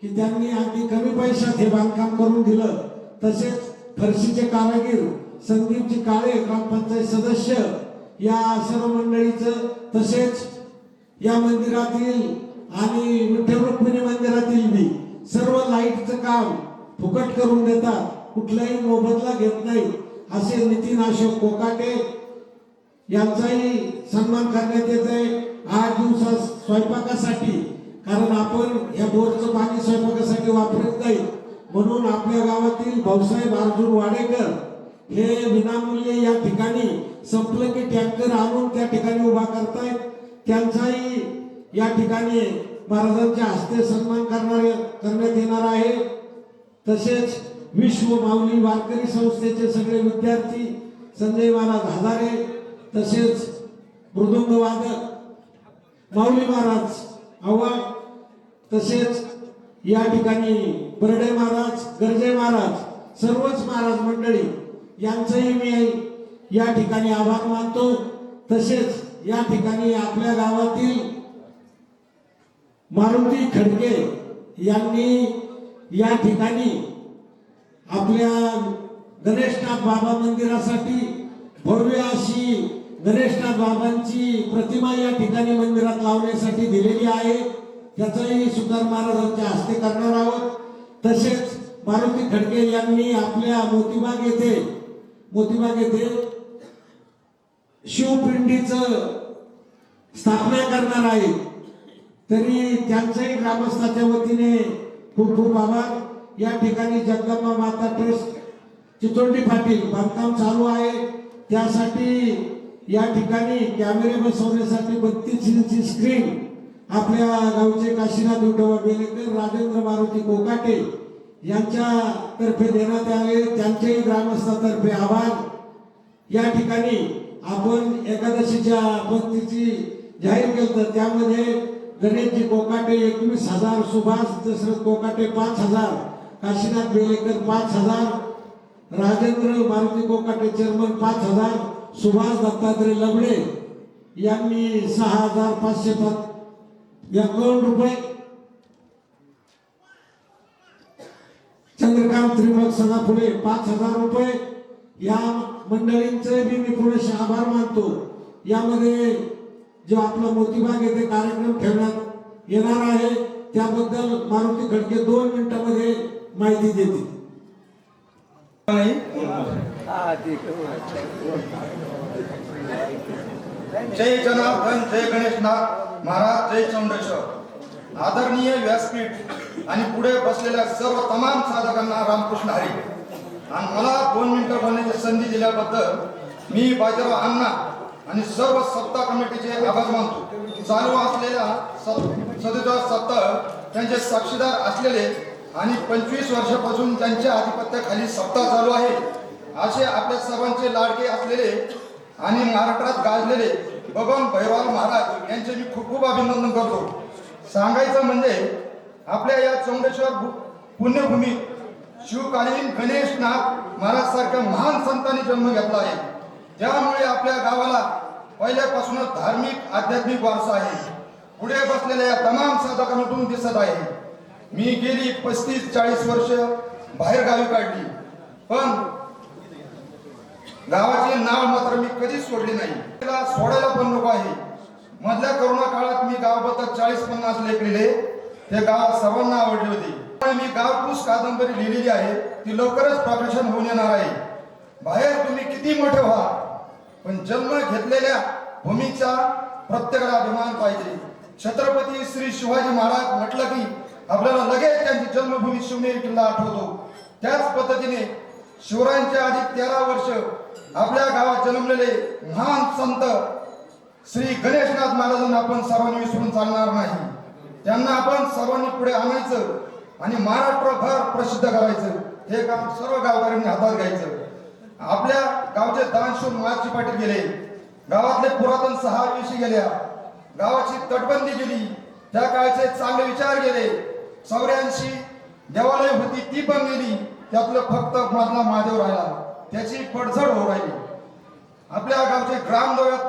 की त्यांनी अगदी कमी पैशात हे बांधकाम करून दिलं. तसेच फरशीचे कारागीर संदीपजी काळे ग्रामपंचायत सदस्य या सर्व मंडळीचं, तसेच या मंदिरातील आणि विठ्ठल रुक्मिणी मंदिरातील बी सर्व लाईटचं काम फुकट करून देतात, कुठलाही मोबदला घेत नाही असे नितीन अशोक कोकाटे यांचाही सन्मान करण्यात येत आहे 8 दिवसात स्वयंपाकासाठी. कारण आपण या बोरचं पाणी स्वयंपाकासाठी वापरत नाही, म्हणून आपल्या गावातील भाऊसाहेब अर्जुन वाडेकर हे विनामूल्य या ठिकाणी संपलं की टँकर आणून त्या ठिकाणी उभा करतायत. त्यांचाही या ठिकाणी महाराजांच्या हस्ते सन्मान करण्यात येणार आहे. तसेच विश्व माऊली वारकरी संस्थेचे सगळे विद्यार्थी, संजय महाराज हजारे, तसेच मृदुंग वादक माऊली महाराज आव्हाड, तसेच या ठिकाणी बर्डे महाराज, गर्जे महाराज, सर्वच महाराज मंडळी यांचंही मी या ठिकाणी आभार मानतो. तसेच या ठिकाणी आपल्या गावातील मारुती खडके यांनी या ठिकाणी आपल्या गणेशनाथ बाबा मंदिरासाठी भव्य अशी गणेशनाथ बाबांची प्रतिमा या ठिकाणी मंदिरात लावण्यासाठी दिलेली आहे. त्याचाही सुधार महाराजांच्या हस्ते करणार आहोत. तसेच मारुती खडके यांनी आपल्या मोतीबाग येथे शिवपिंडीचं स्थापना करणार आहे. तरी त्यांच्याही ग्रामस्थाच्या वतीने खूप खूप आभार. या ठिकाणी जगदंबा माता ट्रस्ट चितोंडी पाटील बांधकाम चालू आहे, त्यासाठी या ठिकाणी कॅमेरे बसवण्यासाठी 32 इंची स्क्रीन आपल्या गावचे काशीनाथ विठोबा बेलेकर, राजेंद्र मारुती कोकाटे यांच्या तर्फे देण्यात आले. त्यांच्याही ग्रामस्थातर्फे आभार. या ठिकाणी आपण एकादशीच्या पंक्तीची जाहीर केलं तर त्यामध्ये गणेशजी कोकाटे 21,000, सुभाष दशरथ कोकाटे 5,000 काशीनाथ बेलेकर 5,000, राजेंद्र मारुती कोकाटे चेअरमन 5,000, सुभाष दत्तात्रय लबडे यांनी 6,551 रुपये, चंद्रकांत त्रिमल सदाफुले 5,000 रुपये. या मंडळींचे मी थोडेसे आभार मानतो. यामध्ये जो आपला मोतीबाग येथे कार्यक्रम ठेवण्यात येणार आहे त्याबद्दल मारुती खडके 2 मिनिटांमध्ये माहिती देतील. जय जनार्दन, जय गणेशनाथ महाराज, जय चौंडेश्वर. आदरणीय व्यासपीठ आणि पुढे बसलेल्या सर्व तमाम साधकांना रामकृष्ण हरी. आणि मला 2 मिनिटं बोलण्याची संधी दिल्याबद्दल मी बाजीराव अण्णा आणि सर्व सत्ता कमिटीचे आभार मानतो. चालू असलेल्या 47 सप्ताह त्यांचे साक्षीदार असलेले आणि 25 वर्षापासून त्यांच्या आधिपत्याखाली सत्ता चालू आहे असे आपल्या सर्वांचे लाडके असलेले आणि महाराष्ट्रात गाजलेले भगवान भैरवाल महाराज यांचे मी खूप खूप अभिनंदन करतो. सांगायचं म्हणजे आपल्या या चौंडेश्वर पुण्यभूमी शिवकालीन गणेशनाथ महाराज सारख्या महान संतांनी जन्म घेतला आहे. त्यामुळे आपल्या गावाला पहिल्यापासूनच धार्मिक आध्यात्मिक वारसा आहे. पुढे बसलेल्या या तमाम साधकांमधून दिसत आहे. मी गेली 35-40 वर्ष बाहेर गावी काढली, पण गावाचे नाव मात्र मी कधीच सोडले नाही. त्याला सोडायला पण नको आहे. मधल्या करोना काळात मी गावाबद्दल 40-50 लेख लिहिले. ते गाव सर्वांना आवडले होते. मी गावपूस कादंबरी लिहिलेली आहे, ती लवकरच प्रकाशन होऊन येणार आहे. बाहेर तुम्ही किती मोठे व्हा, पण जन्म घेतलेल्या भूमीचा प्रत्येकाला अभिमान पाहिजे. छत्रपती श्री शिवाजी महाराज म्हटलं की आपल्याला लगेच त्यांची जन्मभूमी शिवनेरी किल्ला आठवतो. त्याच पद्धतीने शिवरायांच्या आधी 13 वर्ष आपल्या गावात जन्मलेले महान संत श्री गणेशनाथ महाराजांना आपण सर्वांनी विसरून चालणार नाही. त्यांना आपण सर्वांनी पुढे आणायचं आणि महाराष्ट्रभर प्रसिद्ध करायचं. हे काम सर्व गावकऱ्यांनी हातात घ्यायचं. आपल्या गावचे दानशूर माची पाटील गेले, गावातले पुरातन 6 विषय गेल्या, गावाची तटबंदी गेली, त्या काळचे चांगले विचार गेले. 84 देवालय होती ती पण गेली. त्यातलं फक्त मधला महादेव राहिला, त्याची पडझड होऊ राहिली. आपल्या गावचे ग्रामदेवत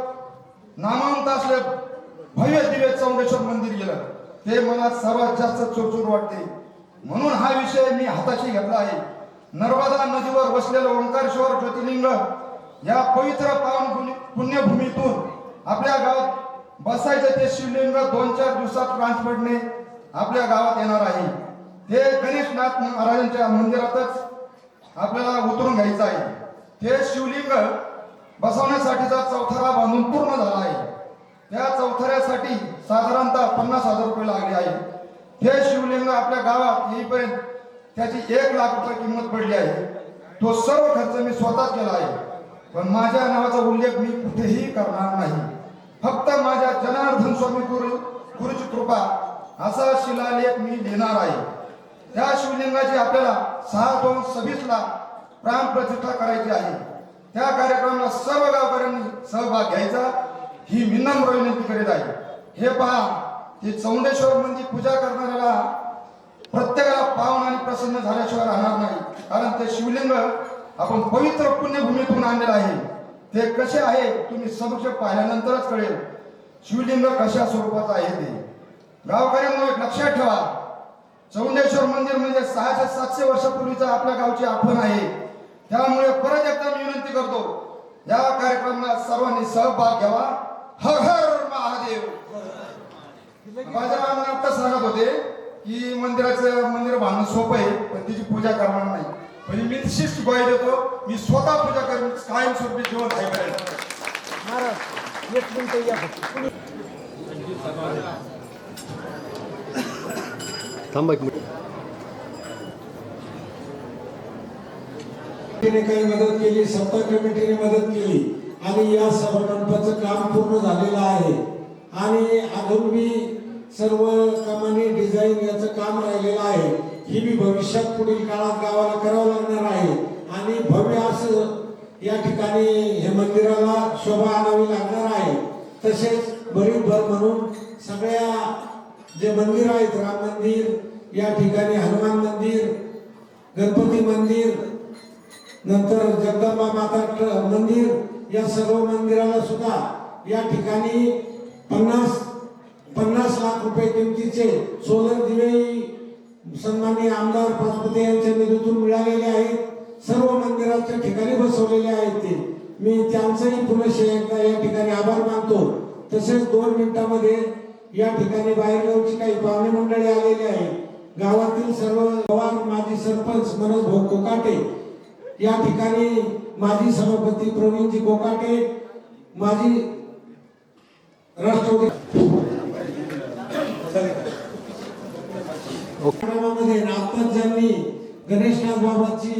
नामांत असले भव्य दिव्य चौंडेश्वर मंदिर गेलं, ते मला सर्वात जास्त चोचूर वाटते. म्हणून हा विषय मी हाताशी घेतला आहे. नर्मदा नदीवर वसलेलं ओंकारेश्वर ज्योतिर्लिंग या पवित्र पावन पुण्यभूमीतून आपल्या गावात बसायचं ते शिवलिंग 2-4 दिवसात ट्रान्सपोर्टने आपल्या गावात येणार आहे. ते गणेशनाथ महाराजांच्या मंदिरातच आपल्याला उतरून घ्यायचं आहे. ते शिवलिंग बसवण्यासाठीचा चौथरा बांधून पूर्ण झाला आहे. त्या चौथऱ्यासाठी साधारणतः 50,000 रुपये लागले आहे. हे शिवलिंग आपल्या गावात येईपर्यंत त्याची 1 लाख रुपये किंमत पडली आहे. तो सर्व खर्च मी स्वतःच केला आहे, पण माझ्या नावाचा उल्लेख मी कुठेही करणार नाही. फक्त माझ्या जनार्दन स्वामी गुरुची कृपा असा शिलालेख मी लिहिणार आहे. त्या शिवलिंगाची आपल्याला 6/2/26 ला प्राणप्रतिष्ठा करायची आहे. त्या कार्यक्रमाला सर्व गावकऱ्यांनी सहभाग घ्यायचा ही विनम्र विनंती करीत आहे. हे पहा, ते चौंडेश्वर मंदिर पूजा करणाऱ्याला प्रत्येकाला पावन आणि प्रसन्न झाल्याशिवाय राहणार नाही. कारण ते शिवलिंग आपण पवित्र पुण्यभूमीतून आणलेलं आहे. ते कसे आहे तुम्ही समक्ष पाहिल्यानंतरच कळेल शिवलिंग कशा स्वरूपाचं आहे ते. गावकऱ्यांना लक्षात ठेवा, चौंडेश्वर मंदिर म्हणजे 600-700 वर्षापूर्वीचा आपल्या गावची आठवण आहे. त्यामुळे परत एकदा मी विनंती करतो, या कार्यक्रमाला सर्वांनी सहभाग घ्यावा. हर हर महादेव. बाजीराव आता सांगत होते की मंदिर बांधणं सोपं आहे, पण तिची पूजा करणार नाही. म्हणजे मी शिस्त ग्वाही देतो, मी स्वतः पूजा करून कायमस्वरूपी जीवन आहे करेल. काही मदत केली, सत्ता कमिटीने मदत केली आणि या सभामंडपाचं काम पूर्ण झालेलं आहे. आणि अजून मी सर्व कामांनी डिझाईन याचं काम राहिलेलं आहे. ही मी भविष्यात पुढील काळात गावाला करावं लागणार आहे. आणि भव्य असं या ठिकाणी हे मंदिराला शोभा आणावी लागणार आहे. तसेच भरीतभर म्हणून सगळ्या जे मंदिर आहेत, राम मंदिर, या ठिकाणी हनुमान मंदिर, गणपती मंदिर, नंतर जगदंबा माता मंदिर, या सर्व मंदिराला सुद्धा या ठिकाणी 50 लाख रुपये किमतीचे सोलर दिवे सन्माननीय आमदार पाचपुते यांच्या निधीतून मिळालेले आहेत. सर्व मंदिराच्या ठिकाणी बसवलेले आहेत. ते मी त्यांचंही पुनश्च एकदा या ठिकाणी आभार मानतो. तसेच 2 मिनिटांमध्ये या ठिकाणी बाहेरगावची काही पाहुणे मंडळी आलेली आहे. गावातील सर्व पवार, माजी सरपंच मनोज भाऊ कोकाटे, या ठिकाणी माजी सभापती प्रवीणजी कोकाटे, माजी राष्ट्रवादी मध्ये आत्ताच ज्यांनी गणेशनाथ बाबाची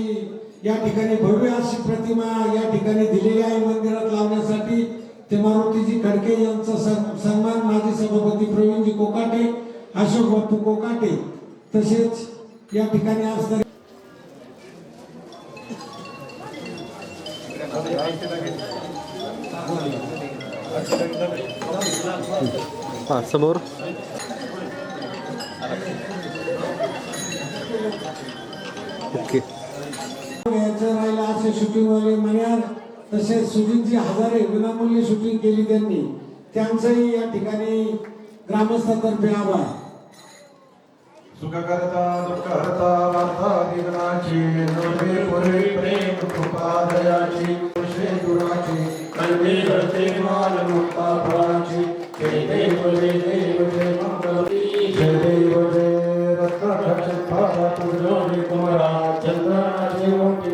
या ठिकाणी भव्य अशी प्रतिमा या ठिकाणी दिलेली आहे मंदिरात लावण्यासाठी, ते मारुतीजी खडके यांचा सन्मान माजी सभापती प्रवीणजी कोकाटे, अशोक बापू कोकाटे, तसेच या ठिकाणी असणारे समोर ओके राहिला असे शूटिंग वाले मण्यार, तसेच सुजितजी हजारे विनामूल्य शूटिंग केली त्यांनी, त्यांचंही या ठिकाणी ग्रामस्थातर्फे आभार. सुखकर्ता दुःखहर्ता वार्ता दिनाची नवे पुरे प्रेम कृपा दयाची श्री गुराची कल्पे करते मान मुक्ता फळाची जय देव जय मंगल जय देव जय रत्न खचित फारा तुझोनी कुमारा चंद्राची मोठी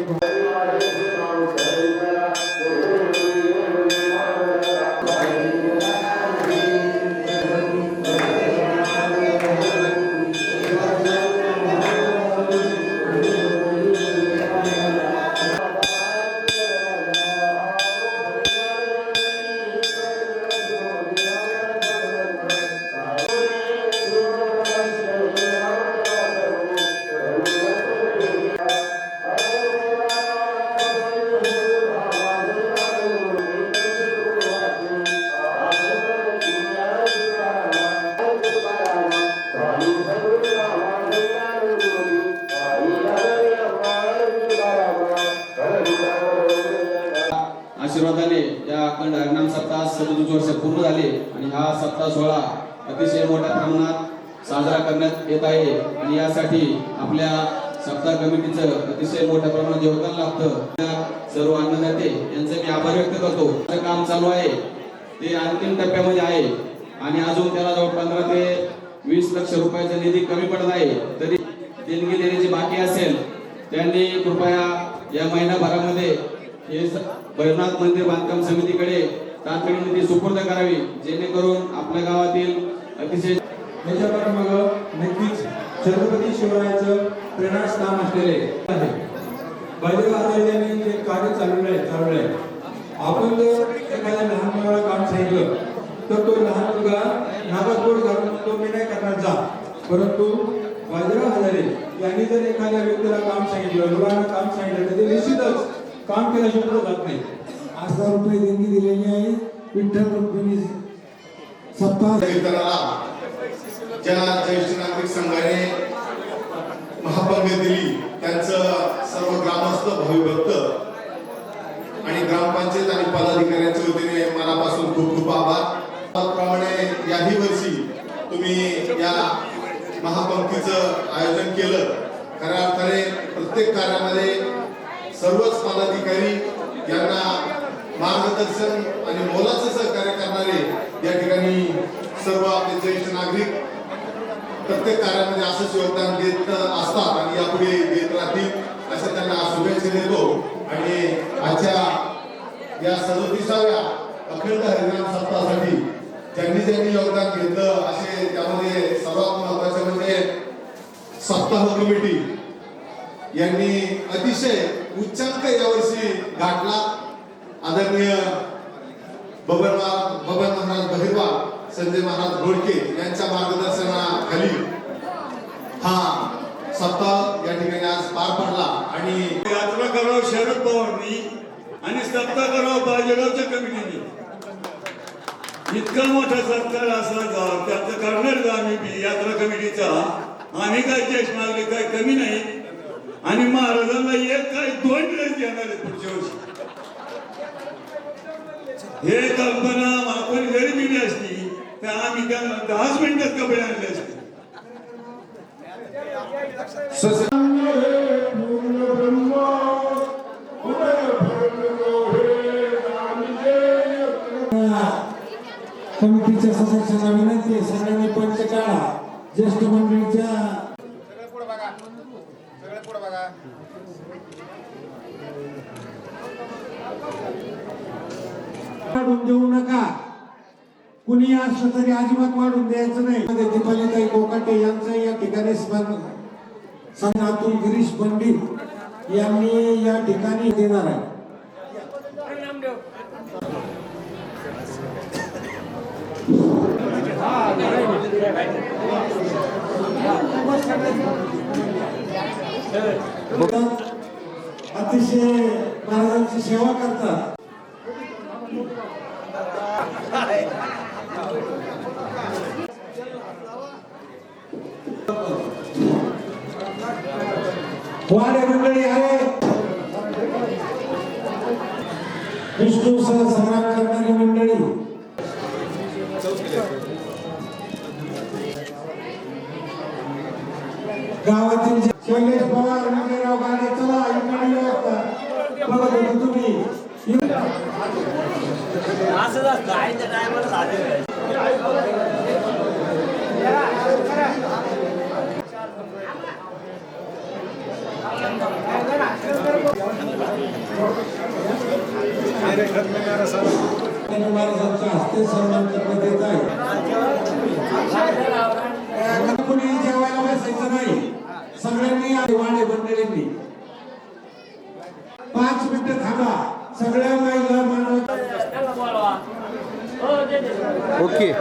आशीर्वादाने या अखंड हरिनाम सप्ताह 37 वर्ष पूर्ण झाले आणि हा सप्ताह सोहळा अतिशय मोठ्या प्रमाणात साजरा करण्यात येत आहे. आणि यासाठी आपल्या सप्ताह कमिटीचं अतिशय मोठ्या प्रमाणात योगदान लागतं. सर्व अन्नदाते यांचे मी आभार व्यक्त करतो. काम चालू आहे, ते अंतिम टप्प्यामध्ये आहे आणि अजून त्याला जवळ 15 ते 20 लक्ष रुपयाचा निधी कमी पडत आहे. तरी देणगी देण्याची बाकी असेल त्यांनी कृपया या महिनाभरामध्ये हे भैरवनाथ मंदिर बांधकाम समितीकडे तातडीने निधी सुपूर्द करावी, जेणेकरून आपल्या गावातील अतिशय याच्या पाठीमागं नक्कीच छत्रपती शिवरायांचं प्रेरणास्थान असलेले आहे. बाजीराव जे कार्य चालवलंय आपण जर एखाद्या लहान मुलाला काम सांगितलं तर तो लहान मुलगा नाकात बोट घालून तो मी नाही करणार जा, परंतु बाजीराव हजारे यांनी जर एखाद्या व्यक्तीला काम सांगितलं, मुलांना काम सांगितलं तर ते निश्चितच काम केल्याशिवाय पुढे जात नाही. 8,000 रुपये देणगी दिलेली आहे. विठ्ठल रुक्मिणी सप्ताह ज्या ज्येष्ठ नागरिक संघाने महापंगत दिली त्यांचं सर्व ग्रामस्थ भविभक्त आणि ग्रामपंचायत आणि पदाधिकाऱ्यांच्या वतीने मनापासून खूप खूप आभार. त्याप्रमाणे याही वर्षी तुम्ही या महापंक्तीचं आयोजन केलं. खऱ्या अर्थाने प्रत्येक कार्यामध्ये सर्वच पदाधिकारी यांना मार्गदर्शन आणि मोलाचं सहकार्य करणारे या ठिकाणी सर्व आपले ज्येष्ठ नागरिक प्रत्येक कार्यामध्ये असंच योगदान देत असतात आणि यापुढे देत राहतील असं त्यांना शुभेच्छा देतो. आणि आजच्या या 37व्या अखंड हरिनाम सप्ताहासाठी ज्यांनी योगदान घेतलं असे त्यामध्ये सर्वात महत्वाचे म्हणजे सप्ताह कमिटी यांनी अतिशय उच्चांक यावर्षी गाठला. आदरणीय बबन महाराज बहिरवाल, संजय महाराज घोडके यांच्या मार्गदर्शनाखाली हा सप्ताह या ठिकाणी आज पार पडला. आणि यात्रा करावं शरद पवारनी आणि सप्ताह करावं बाजीरावच्या कमिटीने. इतका मोठा सत्कार असला त्याचं करणार का आम्ही यात्रा कमिटीचा? आम्ही काय ज्येष्ठ नागरिक काय कमी नाही. आणि महाराजांना एक काय 2 ड्रेस घेणार आहेत पुढच्या वर्षी. हे कल्पना आपण जरी दिली असती तर आम्ही त्यांना 10 मिनिटात कपडे आणले असते. कमिटीच्या सदस्यांना विनंती आहे, सगळ्यांनी पंच काढा. ज्येष्ठ मंडळीच्या वाढून देऊ नका. कुणी असलं तरी अजिबात वाढून द्यायचं नाही. दीपालीताई कोकाटे यांचं या ठिकाणी स्मरण अतुल गिरीश पंडित यांनी या ठिकाणी देणार आहे. अतिशय महाराजांची सेवा करतात. वाडे मंडळी आहे, विष्णू सह संग्राम करणारी मंडळी, गावातील शैलेश पवार, विजयराव गाडे, चला इकडे व्यवस्था बघत होतो तुम्ही. महाराजांच्या हस्ते सन्मान करण्यात येत आहे. कोणी जेवायला बसायचं नाही, सगळ्यांनी वाडे मंडळींनी 5 मिनिटं थांबा. सगळ्या महिला ओके.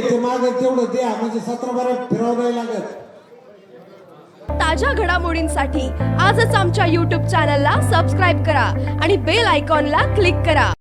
ते मागे तेवढं द्या, म्हणजे 17-12 फिरवं नाही लागत. ताज्या घडामोडींसाठी आजच आमच्या YouTube चॅनलला सबस्क्राईब करा आणि बेल आयकॉनला क्लिक करा.